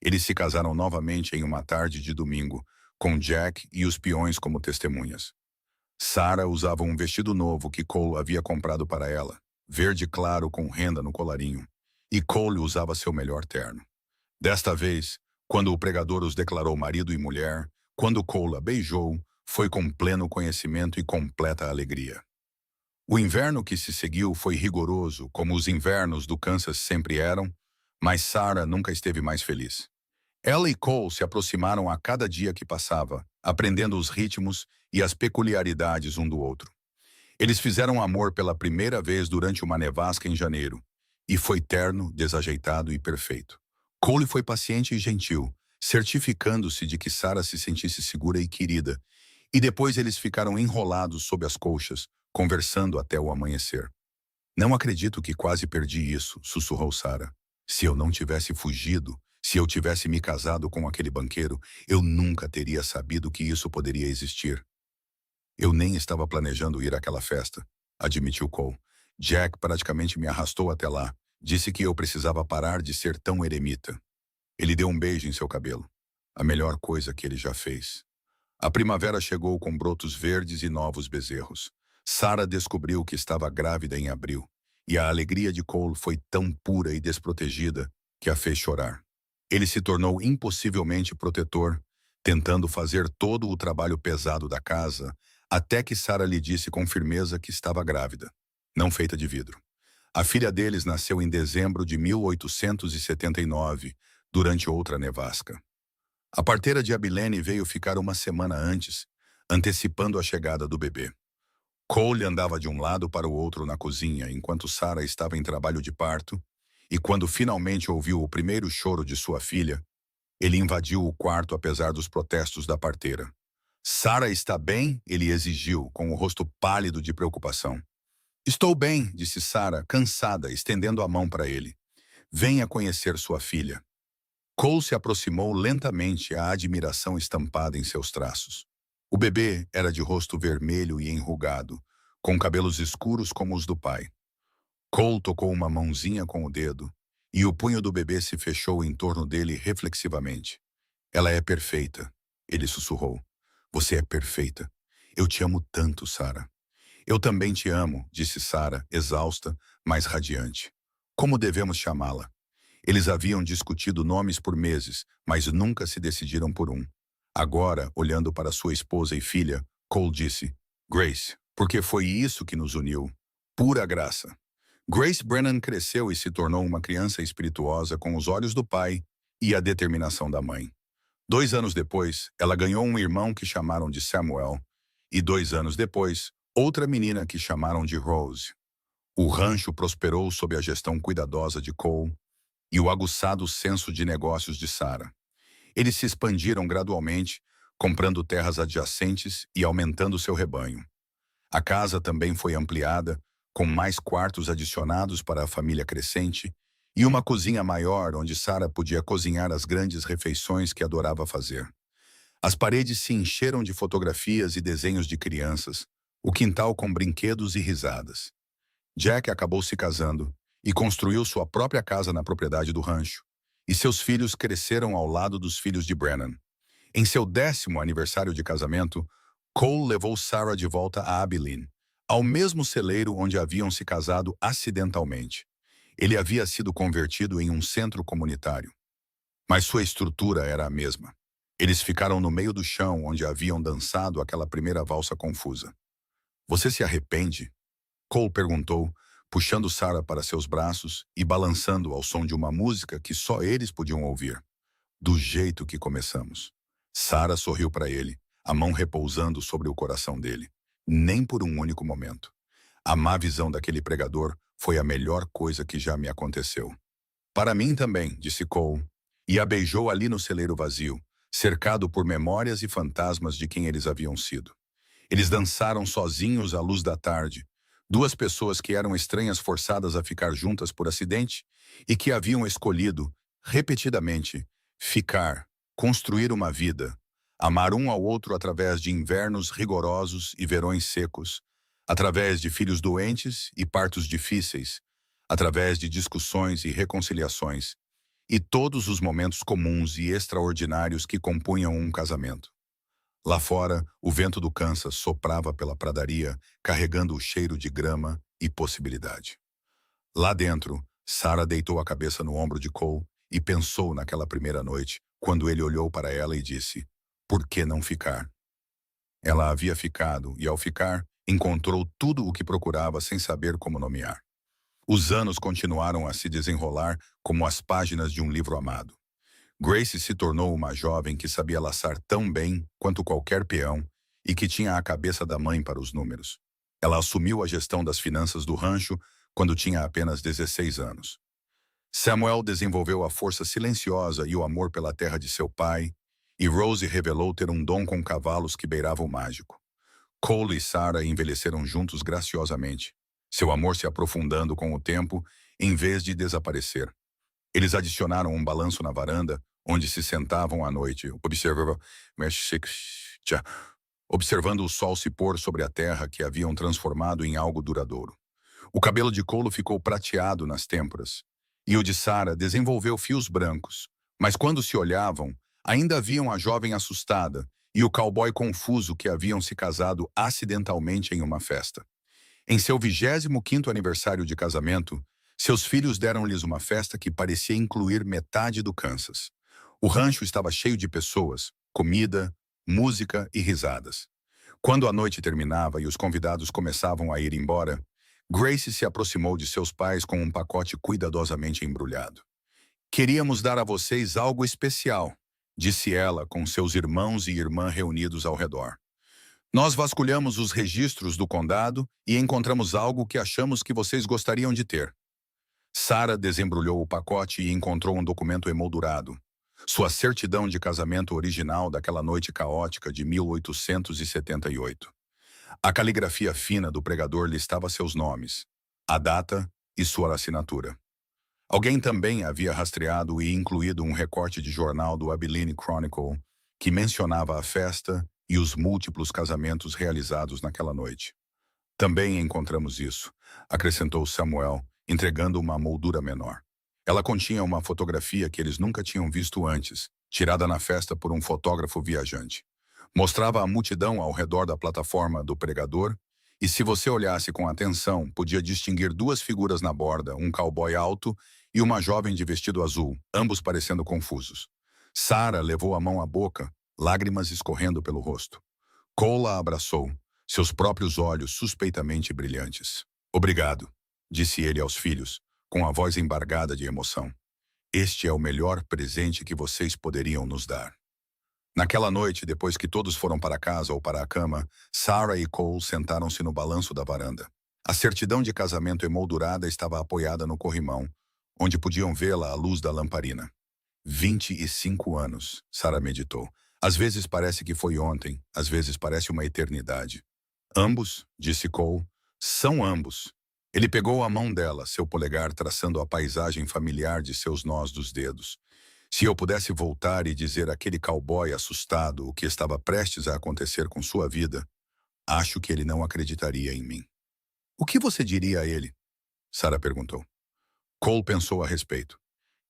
Eles se casaram novamente em uma tarde de domingo, com Jack e os peões como testemunhas. Sarah usava um vestido novo que Cole havia comprado para ela, verde claro com renda no colarinho, e Cole usava seu melhor terno. Desta vez, quando o pregador os declarou marido e mulher, quando Cole a beijou, foi com pleno conhecimento e completa alegria. O inverno que se seguiu foi rigoroso, como os invernos do Kansas sempre eram, mas Sarah nunca esteve mais feliz. Ela e Cole se aproximaram a cada dia que passava, aprendendo os ritmos e as peculiaridades um do outro. Eles fizeram amor pela primeira vez durante uma nevasca em janeiro, e foi terno, desajeitado e perfeito. Cole foi paciente e gentil, certificando-se de que Sarah se sentisse segura e querida, e depois eles ficaram enrolados sob as colchas, conversando até o amanhecer. Não acredito que quase perdi isso, sussurrou Sarah. Se eu não tivesse fugido, se eu tivesse me casado com aquele banqueiro, eu nunca teria sabido que isso poderia existir. Eu nem estava planejando ir àquela festa, admitiu Cole. Jack praticamente me arrastou até lá. Disse que eu precisava parar de ser tão eremita. Ele deu um beijo em seu cabelo. A melhor coisa que ele já fez. A primavera chegou com brotos verdes e novos bezerros. Sarah descobriu que estava grávida em abril, e a alegria de Cole foi tão pura e desprotegida que a fez chorar. Ele se tornou impossivelmente protetor, tentando fazer todo o trabalho pesado da casa, até que Sarah lhe disse com firmeza que estava grávida, não feita de vidro. A filha deles nasceu em dezembro de 1879, durante outra nevasca. A parteira de Abilene veio ficar uma semana antes, antecipando a chegada do bebê. Cole andava de um lado para o outro na cozinha, enquanto Sarah estava em trabalho de parto, e quando finalmente ouviu o primeiro choro de sua filha, ele invadiu o quarto apesar dos protestos da parteira. Sarah está bem? Ele exigiu, com o rosto pálido de preocupação. Estou bem, disse Sarah, cansada, estendendo a mão para ele. Venha conhecer sua filha. Cole se aproximou lentamente, a admiração estampada em seus traços. O bebê era de rosto vermelho e enrugado, com cabelos escuros como os do pai. Cole tocou uma mãozinha com o dedo, e o punho do bebê se fechou em torno dele reflexivamente. Ela é perfeita, ele sussurrou. Você é perfeita. Eu te amo tanto, Sarah. Eu também te amo, disse Sarah, exausta, mas radiante. Como devemos chamá-la? Eles haviam discutido nomes por meses, mas nunca se decidiram por um. Agora, olhando para sua esposa e filha, Cole disse, Grace, porque foi isso que nos uniu. Pura graça. Grace Brennan cresceu e se tornou uma criança espirituosa com os olhos do pai e a determinação da mãe. 2 anos depois, ela ganhou um irmão que chamaram de Samuel, e 2 anos depois, outra menina que chamaram de Rose. O rancho prosperou sob a gestão cuidadosa de Cole e o aguçado senso de negócios de Sarah. Eles se expandiram gradualmente, comprando terras adjacentes e aumentando seu rebanho. A casa também foi ampliada, com mais quartos adicionados para a família crescente e uma cozinha maior onde Sarah podia cozinhar as grandes refeições que adorava fazer. As paredes se encheram de fotografias e desenhos de crianças, o quintal com brinquedos e risadas. Jack acabou se casando e construiu sua própria casa na propriedade do rancho, e seus filhos cresceram ao lado dos filhos de Brennan. Em seu 10º aniversário de casamento, Cole levou Sarah de volta a Abilene, ao mesmo celeiro onde haviam se casado acidentalmente. Ele havia sido convertido em um centro comunitário, mas sua estrutura era a mesma. Eles ficaram no meio do chão onde haviam dançado aquela primeira valsa confusa. Você se arrepende? Cole perguntou, puxando Sarah para seus braços e balançando ao som de uma música que só eles podiam ouvir. Do jeito que começamos. Sarah sorriu para ele, a mão repousando sobre o coração dele. Nem por um único momento. A má visão daquele pregador foi a melhor coisa que já me aconteceu. Para mim também, disse Cole, e a beijou ali no celeiro vazio, cercado por memórias e fantasmas de quem eles haviam sido. Eles dançaram sozinhos à luz da tarde, duas pessoas que eram estranhas forçadas a ficar juntas por acidente e que haviam escolhido, repetidamente, ficar, construir uma vida, amar um ao outro através de invernos rigorosos e verões secos, através de filhos doentes e partos difíceis, através de discussões e reconciliações, e todos os momentos comuns e extraordinários que compunham um casamento. Lá fora, o vento do Kansas soprava pela pradaria, carregando o cheiro de grama e possibilidade. Lá dentro, Sarah deitou a cabeça no ombro de Cole e pensou naquela primeira noite, quando ele olhou para ela e disse, por que não ficar? Ela havia ficado e, ao ficar, encontrou tudo o que procurava sem saber como nomear. Os anos continuaram a se desenrolar como as páginas de um livro amado. Grace se tornou uma jovem que sabia laçar tão bem quanto qualquer peão e que tinha a cabeça da mãe para os números. Ela assumiu a gestão das finanças do rancho quando tinha apenas 16 anos. Samuel desenvolveu a força silenciosa e o amor pela terra de seu pai, e Rose revelou ter um dom com cavalos que beirava o mágico. Cole e Sarah envelheceram juntos graciosamente, seu amor se aprofundando com o tempo em vez de desaparecer. Eles adicionaram um balanço na varanda, onde se sentavam à noite, observando o sol se pôr sobre a terra que haviam transformado em algo duradouro. O cabelo de Cole ficou prateado nas têmporas, e o de Sarah desenvolveu fios brancos, mas quando se olhavam, ainda viam a jovem assustada e o cowboy confuso que haviam se casado acidentalmente em uma festa. Em seu 25º aniversário de casamento, seus filhos deram-lhes uma festa que parecia incluir metade do Kansas. O rancho estava cheio de pessoas, comida, música e risadas. Quando a noite terminava e os convidados começavam a ir embora, Grace se aproximou de seus pais com um pacote cuidadosamente embrulhado. Queríamos dar a vocês algo especial, disse ela com seus irmãos e irmã reunidos ao redor. Nós vasculhamos os registros do condado e encontramos algo que achamos que vocês gostariam de ter. Sarah desembrulhou o pacote e encontrou um documento emoldurado. Sua certidão de casamento original daquela noite caótica de 1878. A caligrafia fina do pregador listava seus nomes, a data e sua assinatura. Alguém também havia rastreado e incluído um recorte de jornal do Abilene Chronicle que mencionava a festa e os múltiplos casamentos realizados naquela noite. Também encontramos isso, acrescentou Samuel, entregando uma moldura menor. Ela continha uma fotografia que eles nunca tinham visto antes, tirada na festa por um fotógrafo viajante. Mostrava a multidão ao redor da plataforma do pregador, e se você olhasse com atenção, podia distinguir duas figuras na borda, um cowboy alto e uma jovem de vestido azul, ambos parecendo confusos. Sarah levou a mão à boca, lágrimas escorrendo pelo rosto. Cole a abraçou, seus próprios olhos suspeitamente brilhantes. Obrigado, disse ele aos filhos, com a voz embargada de emoção. Este é o melhor presente que vocês poderiam nos dar. Naquela noite, depois que todos foram para casa ou para a cama, Sarah e Cole sentaram-se no balanço da varanda. A certidão de casamento emoldurada estava apoiada no corrimão, onde podiam vê-la à luz da lamparina. 25 anos, Sarah meditou. Às vezes parece que foi ontem, às vezes parece uma eternidade. Ambos, disse Cole, são ambos. Ele pegou a mão dela, seu polegar traçando a paisagem familiar de seus nós dos dedos. Se eu pudesse voltar e dizer àquele cowboy assustado o que estava prestes a acontecer com sua vida, acho que ele não acreditaria em mim. O que você diria a ele? Sarah perguntou. Cole pensou a respeito.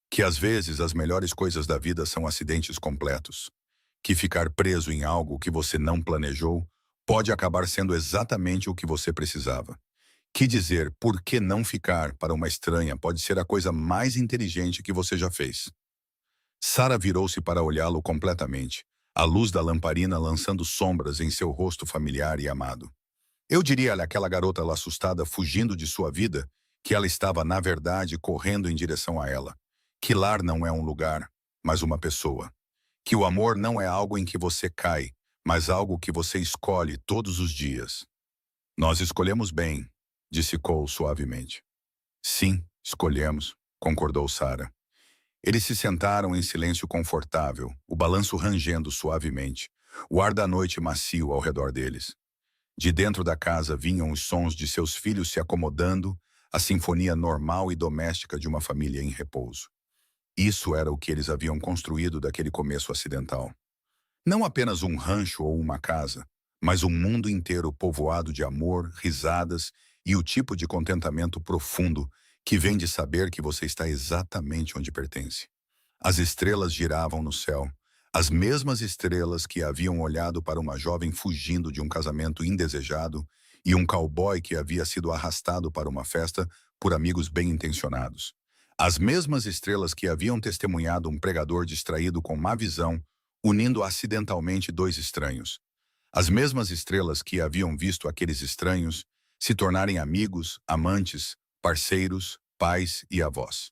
Que às vezes as melhores coisas da vida são acidentes completos. Que ficar preso em algo que você não planejou pode acabar sendo exatamente o que você precisava. Que dizer por que não ficar para uma estranha pode ser a coisa mais inteligente que você já fez. Sarah virou-se para olhá-lo completamente, a luz da lamparina lançando sombras em seu rosto familiar e amado. Eu diria àquela garota lá assustada fugindo de sua vida que ela estava, na verdade, correndo em direção a ela. Que lar não é um lugar, mas uma pessoa. Que o amor não é algo em que você cai, mas algo que você escolhe todos os dias. Nós escolhemos bem, disse Cole suavemente. Sim, escolhemos, concordou Sarah. Eles se sentaram em silêncio confortável, o balanço rangendo suavemente, o ar da noite macio ao redor deles. De dentro da casa vinham os sons de seus filhos se acomodando, a sinfonia normal e doméstica de uma família em repouso. Isso era o que eles haviam construído daquele começo acidental. Não apenas um rancho ou uma casa, mas um mundo inteiro povoado de amor, risadas e o tipo de contentamento profundo que vem de saber que você está exatamente onde pertence. As estrelas giravam no céu, as mesmas estrelas que haviam olhado para uma jovem fugindo de um casamento indesejado e um cowboy que havia sido arrastado para uma festa por amigos bem-intencionados. As mesmas estrelas que haviam testemunhado um pregador distraído com má visão, unindo acidentalmente dois estranhos. As mesmas estrelas que haviam visto aqueles estranhos se tornarem amigos, amantes, parceiros, pais e avós.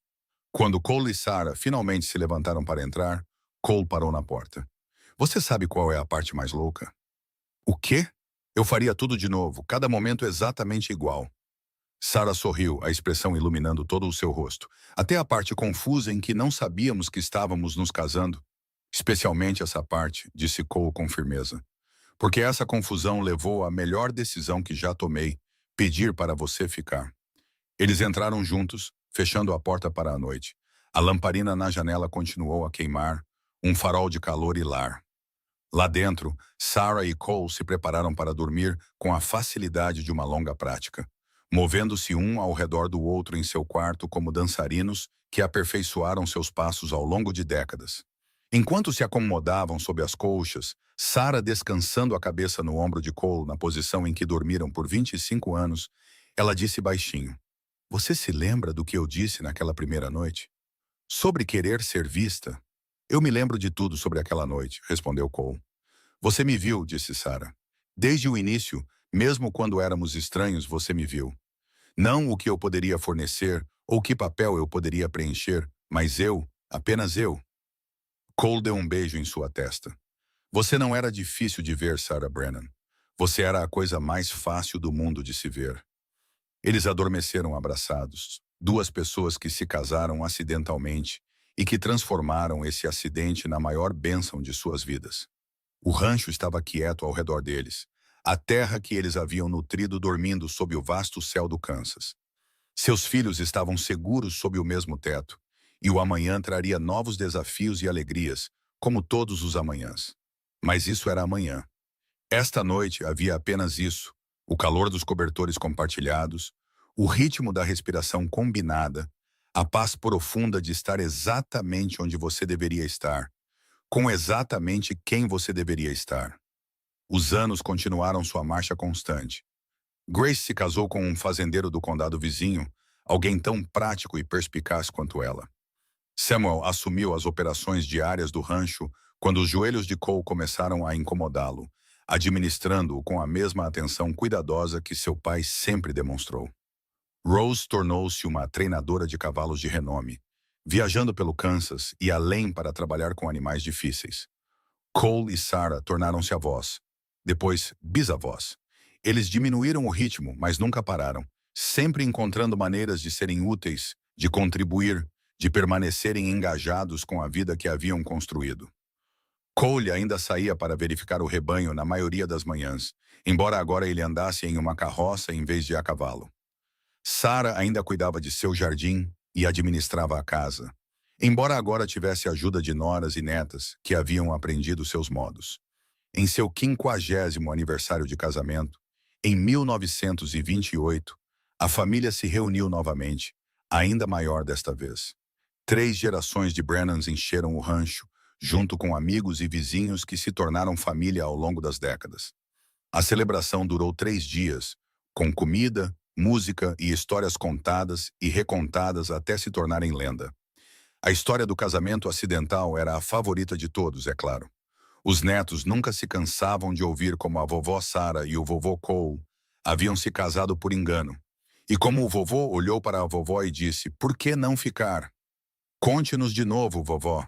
Quando Cole e Sarah finalmente se levantaram para entrar, Cole parou na porta. Você sabe qual é a parte mais louca? O quê? Eu faria tudo de novo, cada momento exatamente igual. Sarah sorriu, a expressão iluminando todo o seu rosto, até a parte confusa em que não sabíamos que estávamos nos casando. Especialmente essa parte, disse Cole com firmeza. Porque essa confusão levou à melhor decisão que já tomei, pedir para você ficar. Eles entraram juntos, fechando a porta para a noite. A lamparina na janela continuou a queimar, um farol de calor e lar. Lá dentro, Sarah e Cole se prepararam para dormir com a facilidade de uma longa prática, movendo-se um ao redor do outro em seu quarto como dançarinos que aperfeiçoaram seus passos ao longo de décadas. Enquanto se acomodavam sob as colchas, Sarah descansando a cabeça no ombro de Cole na posição em que dormiram por 25 anos, ela disse baixinho, você se lembra do que eu disse naquela primeira noite? Sobre querer ser vista? Eu me lembro de tudo sobre aquela noite, respondeu Cole. Você me viu, disse Sarah. Desde o início, mesmo quando éramos estranhos, você me viu. Não o que eu poderia fornecer ou que papel eu poderia preencher, mas eu, apenas eu. Cole deu um beijo em sua testa. Você não era difícil de ver, Sarah Brennan. Você era a coisa mais fácil do mundo de se ver. Eles adormeceram abraçados, duas pessoas que se casaram acidentalmente e que transformaram esse acidente na maior bênção de suas vidas. O rancho estava quieto ao redor deles, a terra que eles haviam nutrido dormindo sob o vasto céu do Kansas. Seus filhos estavam seguros sob o mesmo teto, e o amanhã traria novos desafios e alegrias, como todos os amanhãs. Mas isso era amanhã. Esta noite havia apenas isso: o calor dos cobertores compartilhados, o ritmo da respiração combinada, a paz profunda de estar exatamente onde você deveria estar, com exatamente quem você deveria estar. Os anos continuaram sua marcha constante. Grace se casou com um fazendeiro do condado vizinho, alguém tão prático e perspicaz quanto ela. Samuel assumiu as operações diárias do rancho quando os joelhos de Cole começaram a incomodá-lo, administrando-o com a mesma atenção cuidadosa que seu pai sempre demonstrou. Rose tornou-se uma treinadora de cavalos de renome, viajando pelo Kansas e além para trabalhar com animais difíceis. Cole e Sarah tornaram-se avós, depois bisavós. Eles diminuíram o ritmo, mas nunca pararam, sempre encontrando maneiras de serem úteis, de contribuir, de permanecerem engajados com a vida que haviam construído. Cole ainda saía para verificar o rebanho na maioria das manhãs, embora agora ele andasse em uma carroça em vez de a cavalo. Sarah ainda cuidava de seu jardim e administrava a casa, embora agora tivesse a ajuda de noras e netas que haviam aprendido seus modos. Em seu 50º aniversário de casamento, em 1928, a família se reuniu novamente, ainda maior desta vez. 3 gerações de Brennans encheram o rancho, junto com amigos e vizinhos que se tornaram família ao longo das décadas. A celebração durou 3 dias, com comida, música e histórias contadas e recontadas até se tornarem lenda. A história do casamento acidental era a favorita de todos, é claro. Os netos nunca se cansavam de ouvir como a vovó Sarah e o vovô Cole haviam se casado por engano. E como o vovô olhou para a vovó e disse: "Por que não ficar? Conte-nos de novo, vovó."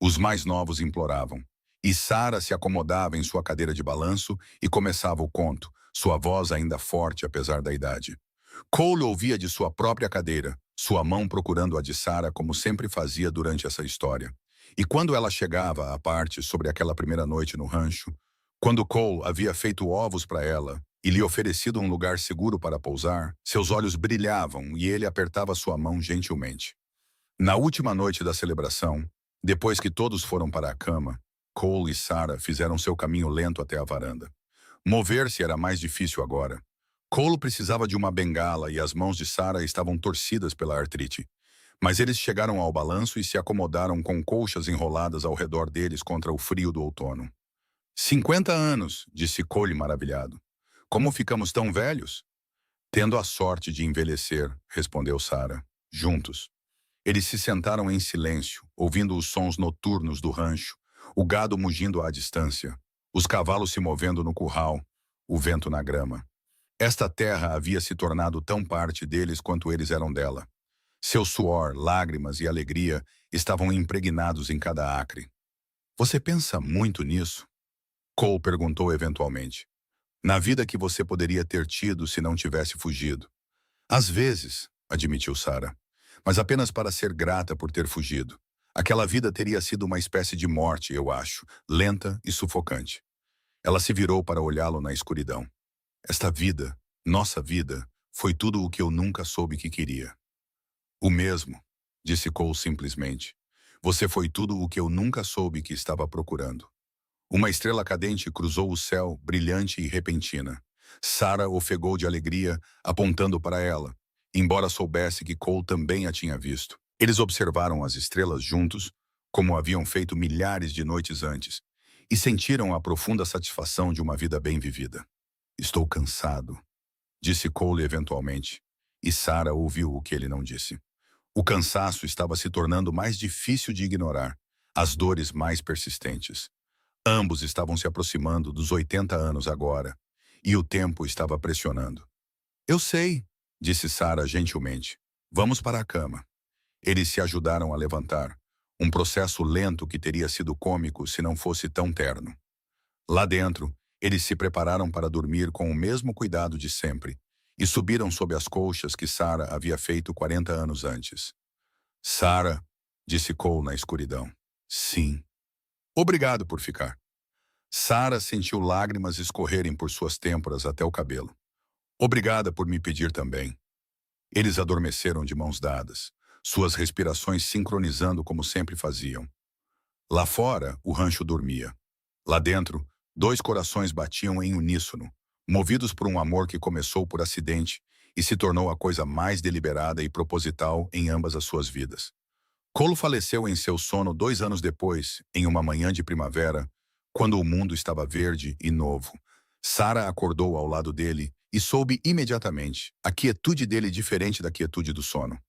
Os mais novos imploravam. E Sarah se acomodava em sua cadeira de balanço e começava o conto, sua voz ainda forte apesar da idade. Cole ouvia de sua própria cadeira, sua mão procurando a de Sarah como sempre fazia durante essa história. E quando ela chegava à parte sobre aquela primeira noite no rancho, quando Cole havia feito ovos para ela e lhe oferecido um lugar seguro para pousar, seus olhos brilhavam e ele apertava sua mão gentilmente. Na última noite da celebração, depois que todos foram para a cama, Cole e Sarah fizeram seu caminho lento até a varanda. Mover-se era mais difícil agora. Cole precisava de uma bengala e as mãos de Sarah estavam torcidas pela artrite. Mas eles chegaram ao balanço e se acomodaram com colchas enroladas ao redor deles contra o frio do outono. 50 anos, disse Cole maravilhado. Como ficamos tão velhos? Tendo a sorte de envelhecer, respondeu Sarah. Juntos. Eles se sentaram em silêncio, ouvindo os sons noturnos do rancho, o gado mugindo à distância, os cavalos se movendo no curral, o vento na grama. Esta terra havia se tornado tão parte deles quanto eles eram dela. Seu suor, lágrimas e alegria estavam impregnados em cada acre. Você pensa muito nisso? Cole perguntou eventualmente. Na vida que você poderia ter tido se não tivesse fugido. Às vezes, admitiu Sarah, mas apenas para ser grata por ter fugido. Aquela vida teria sido uma espécie de morte, eu acho, lenta e sufocante. Ela se virou para olhá-lo na escuridão. Esta vida, nossa vida, foi tudo o que eu nunca soube que queria. O mesmo, disse Cole simplesmente. Você foi tudo o que eu nunca soube que estava procurando. Uma estrela cadente cruzou o céu, brilhante e repentina. Sarah ofegou de alegria, apontando para ela, embora soubesse que Cole também a tinha visto. Eles observaram as estrelas juntos, como haviam feito milhares de noites antes, e sentiram a profunda satisfação de uma vida bem vivida. Estou cansado, disse Cole eventualmente, e Sarah ouviu o que ele não disse. O cansaço estava se tornando mais difícil de ignorar, as dores mais persistentes. Ambos estavam se aproximando dos 80 anos agora, e o tempo estava pressionando. Eu sei, disse Sarah gentilmente. Vamos para a cama. Eles se ajudaram a levantar, um processo lento que teria sido cômico se não fosse tão terno. Lá dentro, eles se prepararam para dormir com o mesmo cuidado de sempre, e subiram sob as colchas que Sarah havia feito 40 anos antes. Sarah, disse Cole na escuridão. Sim. Obrigado por ficar. Sarah sentiu lágrimas escorrerem por suas têmporas até o cabelo. Obrigada por me pedir também. Eles adormeceram de mãos dadas, suas respirações sincronizando como sempre faziam. Lá fora, o rancho dormia. Lá dentro, dois corações batiam em uníssono, movidos por um amor que começou por acidente e se tornou a coisa mais deliberada e proposital em ambas as suas vidas. Cole faleceu em seu sono 2 anos depois, em uma manhã de primavera, quando o mundo estava verde e novo. Sarah acordou ao lado dele e soube imediatamente a quietude dele diferente da quietude do sono.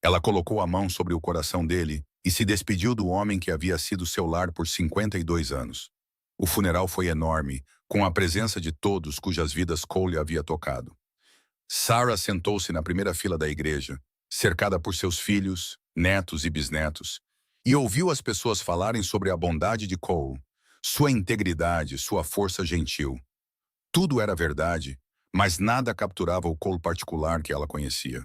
Ela colocou a mão sobre o coração dele e se despediu do homem que havia sido seu lar por 52 anos. O funeral foi enorme, com a presença de todos cujas vidas Cole havia tocado. Sarah sentou-se na primeira fila da igreja, cercada por seus filhos, netos e bisnetos, e ouviu as pessoas falarem sobre a bondade de Cole, sua integridade, sua força gentil. Tudo era verdade, mas nada capturava o Cole particular que ela conhecia.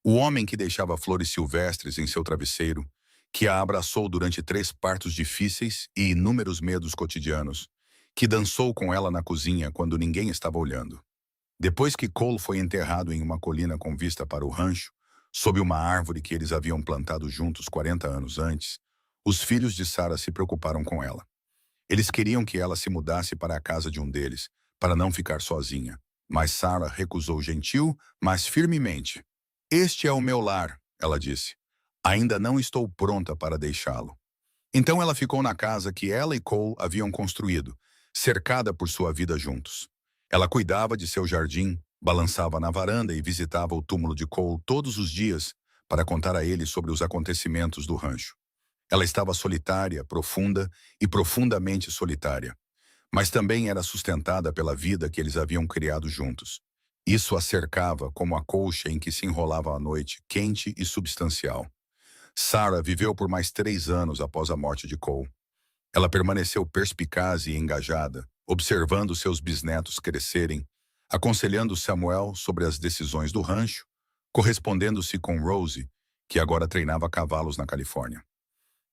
O homem que deixava flores silvestres em seu travesseiro, que a abraçou durante 3 partos difíceis e inúmeros medos cotidianos, que dançou com ela na cozinha quando ninguém estava olhando. Depois que Cole foi enterrado em uma colina com vista para o rancho, sob uma árvore que eles haviam plantado juntos 40 anos antes, os filhos de Sarah se preocuparam com ela. Eles queriam que ela se mudasse para a casa de um deles, para não ficar sozinha, mas Sarah recusou gentil, mas firmemente. "Este é o meu lar", ela disse. "Ainda não estou pronta para deixá-lo." Então ela ficou na casa que ela e Cole haviam construído, cercada por sua vida juntos. Ela cuidava de seu jardim, balançava na varanda e visitava o túmulo de Cole todos os dias para contar a ele sobre os acontecimentos do rancho. Ela estava solitária, profunda e profundamente solitária, mas também era sustentada pela vida que eles haviam criado juntos. Isso a cercava como a colcha em que se enrolava a noite, quente e substancial. Sarah viveu por mais 3 anos após a morte de Cole. Ela permaneceu perspicaz e engajada, observando seus bisnetos crescerem, aconselhando Samuel sobre as decisões do rancho, correspondendo-se com Rosie, que agora treinava cavalos na Califórnia.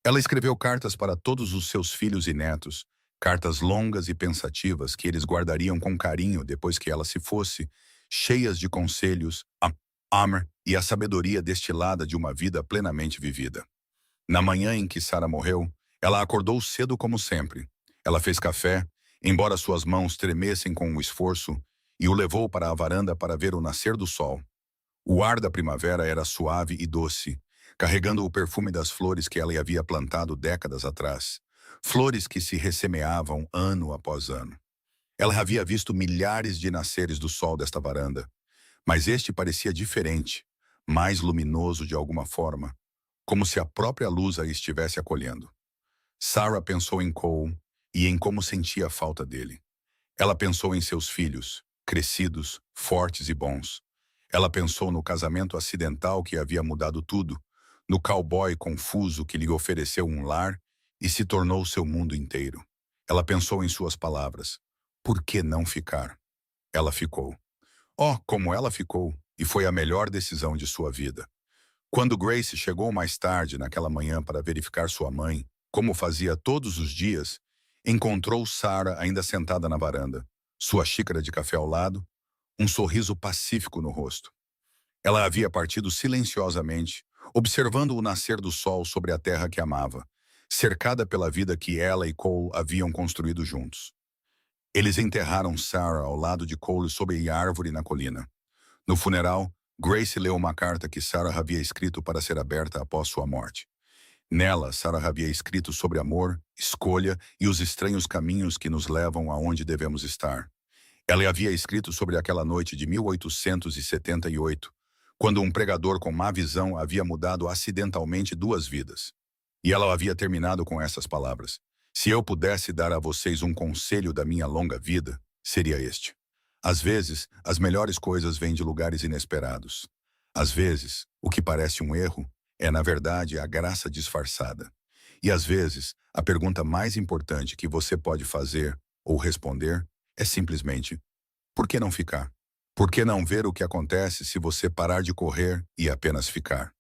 Ela escreveu cartas para todos os seus filhos e netos, cartas longas e pensativas que eles guardariam com carinho depois que ela se fosse, cheias de conselhos, amor e a sabedoria destilada de uma vida plenamente vivida. Na manhã em que Sarah morreu, ela acordou cedo como sempre. Ela fez café, embora suas mãos tremessem com o esforço, e o levou para a varanda para ver o nascer do sol. O ar da primavera era suave e doce, carregando o perfume das flores que ela havia plantado décadas atrás, flores que se ressemeavam ano após ano. Ela havia visto milhares de nasceres do sol desta varanda, mas este parecia diferente, mais luminoso de alguma forma, como se a própria luz a estivesse acolhendo. Sarah pensou em Cole e em como sentia a falta dele. Ela pensou em seus filhos, crescidos, fortes e bons. Ela pensou no casamento acidental que havia mudado tudo, no cowboy confuso que lhe ofereceu um lar e se tornou seu mundo inteiro. Ela pensou em suas palavras. Por que não ficar? Ela ficou. Oh, como ela ficou, e foi a melhor decisão de sua vida. Quando Grace chegou mais tarde naquela manhã para verificar sua mãe, como fazia todos os dias, encontrou Sarah ainda sentada na varanda, sua xícara de café ao lado, um sorriso pacífico no rosto. Ela havia partido silenciosamente, observando o nascer do sol sobre a terra que amava, cercada pela vida que ela e Cole haviam construído juntos. Eles enterraram Sarah ao lado de Cole sob a árvore na colina. No funeral, Grace leu uma carta que Sarah havia escrito para ser aberta após sua morte. Nela, Sarah havia escrito sobre amor, escolha e os estranhos caminhos que nos levam aonde devemos estar. Ela havia escrito sobre aquela noite de 1878, quando um pregador com má visão havia mudado acidentalmente 2 vidas. E ela havia terminado com essas palavras: "Se eu pudesse dar a vocês um conselho da minha longa vida, seria este. Às vezes, as melhores coisas vêm de lugares inesperados. Às vezes, o que parece um erro é, na verdade, a graça disfarçada. E às vezes, a pergunta mais importante que você pode fazer ou responder é simplesmente: por que não ficar? Por que não ver o que acontece se você parar de correr e apenas ficar?"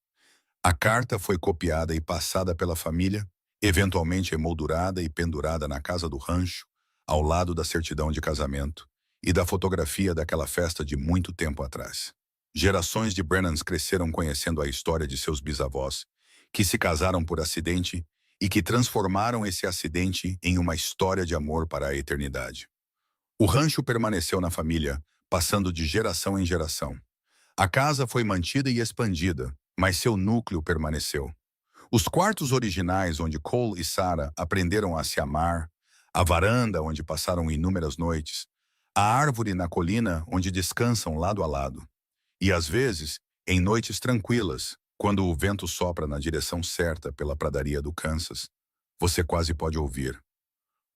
A carta foi copiada e passada pela família, eventualmente emoldurada e pendurada na casa do rancho, ao lado da certidão de casamento e da fotografia daquela festa de muito tempo atrás. Gerações de Brennans cresceram conhecendo a história de seus bisavós, que se casaram por acidente e que transformaram esse acidente em uma história de amor para a eternidade. O rancho permaneceu na família, passando de geração em geração. A casa foi mantida e expandida, mas seu núcleo permaneceu. Os quartos originais onde Cole e Sarah aprenderam a se amar, a varanda onde passaram inúmeras noites, a árvore na colina onde descansam lado a lado. E às vezes, em noites tranquilas, quando o vento sopra na direção certa pela pradaria do Kansas, você quase pode ouvir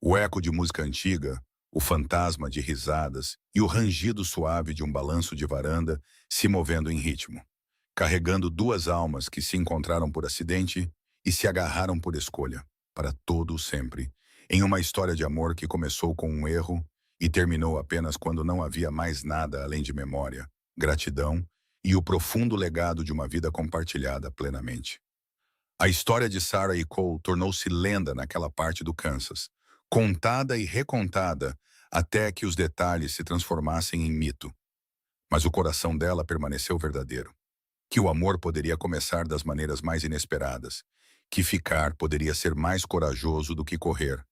o eco de música antiga, o fantasma de risadas e o rangido suave de um balanço de varanda se movendo em ritmo, carregando duas almas que se encontraram por acidente e se agarraram por escolha, para todo o sempre, em uma história de amor que começou com um erro e terminou apenas quando não havia mais nada além de memória, gratidão e o profundo legado de uma vida compartilhada plenamente. A história de Sarah e Cole tornou-se lenda naquela parte do Kansas, contada e recontada até que os detalhes se transformassem em mito. Mas o coração dela permaneceu verdadeiro. Que o amor poderia começar das maneiras mais inesperadas, que ficar poderia ser mais corajoso do que correr,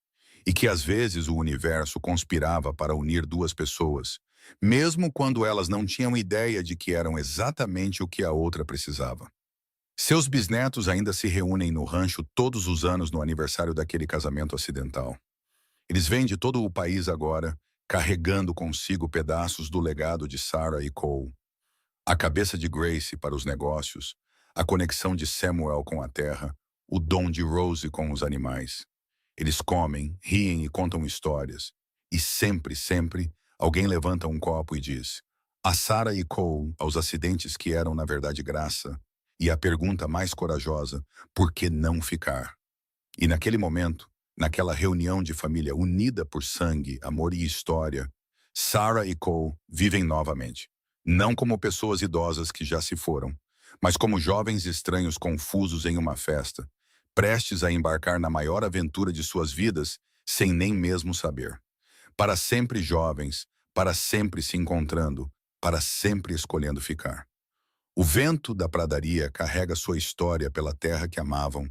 e que às vezes o universo conspirava para unir duas pessoas, mesmo quando elas não tinham ideia de que eram exatamente o que a outra precisava. Seus bisnetos ainda se reúnem no rancho todos os anos no aniversário daquele casamento acidental. Eles vêm de todo o país agora, carregando consigo pedaços do legado de Sarah e Cole. A cabeça de Grace para os negócios, a conexão de Samuel com a terra, o dom de Rose com os animais. Eles comem, riem e contam histórias. E sempre, sempre, alguém levanta um copo e diz: a Sarah e Cole, aos acidentes que eram na verdade graça. E a pergunta mais corajosa: por que não ficar? E naquele momento, naquela reunião de família unida por sangue, amor e história, Sarah e Cole vivem novamente. Não como pessoas idosas que já se foram, mas como jovens estranhos confusos em uma festa, prestes a embarcar na maior aventura de suas vidas, sem nem mesmo saber. Para sempre jovens, para sempre se encontrando, para sempre escolhendo ficar. O vento da pradaria carrega sua história pela terra que amavam,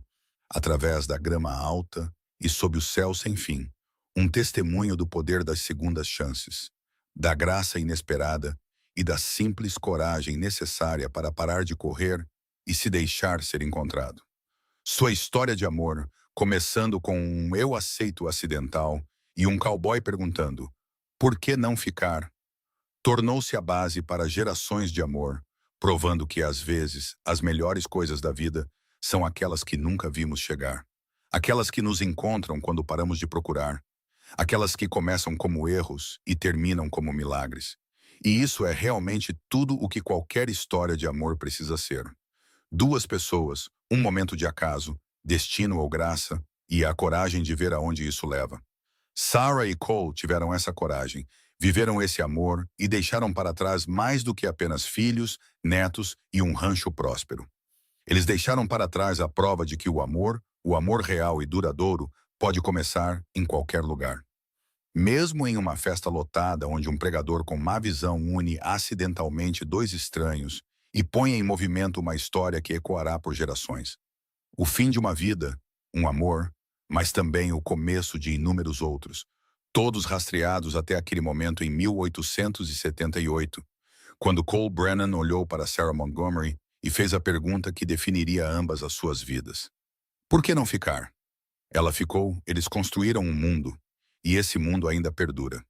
através da grama alta e sob o céu sem fim, um testemunho do poder das segundas chances, da graça inesperada e da simples coragem necessária para parar de correr e se deixar ser encontrado. Sua história de amor, começando com um eu aceito acidental e um cowboy perguntando, por que não ficar? Tornou-se a base para gerações de amor, provando que, às vezes, as melhores coisas da vida são aquelas que nunca vimos chegar. Aquelas que nos encontram quando paramos de procurar. Aquelas que começam como erros e terminam como milagres. E isso é realmente tudo o que qualquer história de amor precisa ser. Duas pessoas, um momento de acaso, destino ou graça, e a coragem de ver aonde isso leva. Sarah e Cole tiveram essa coragem, viveram esse amor e deixaram para trás mais do que apenas filhos, netos e um rancho próspero. Eles deixaram para trás a prova de que o amor real e duradouro, pode começar em qualquer lugar. Mesmo em uma festa lotada onde um pregador com má visão une acidentalmente dois estranhos e põe em movimento uma história que ecoará por gerações. O fim de uma vida, um amor, mas também o começo de inúmeros outros, todos rastreados até aquele momento em 1878, quando Cole Brennan olhou para Sarah Montgomery e fez a pergunta que definiria ambas as suas vidas. Por que não ficar? Ela ficou, eles construíram um mundo, e esse mundo ainda perdura.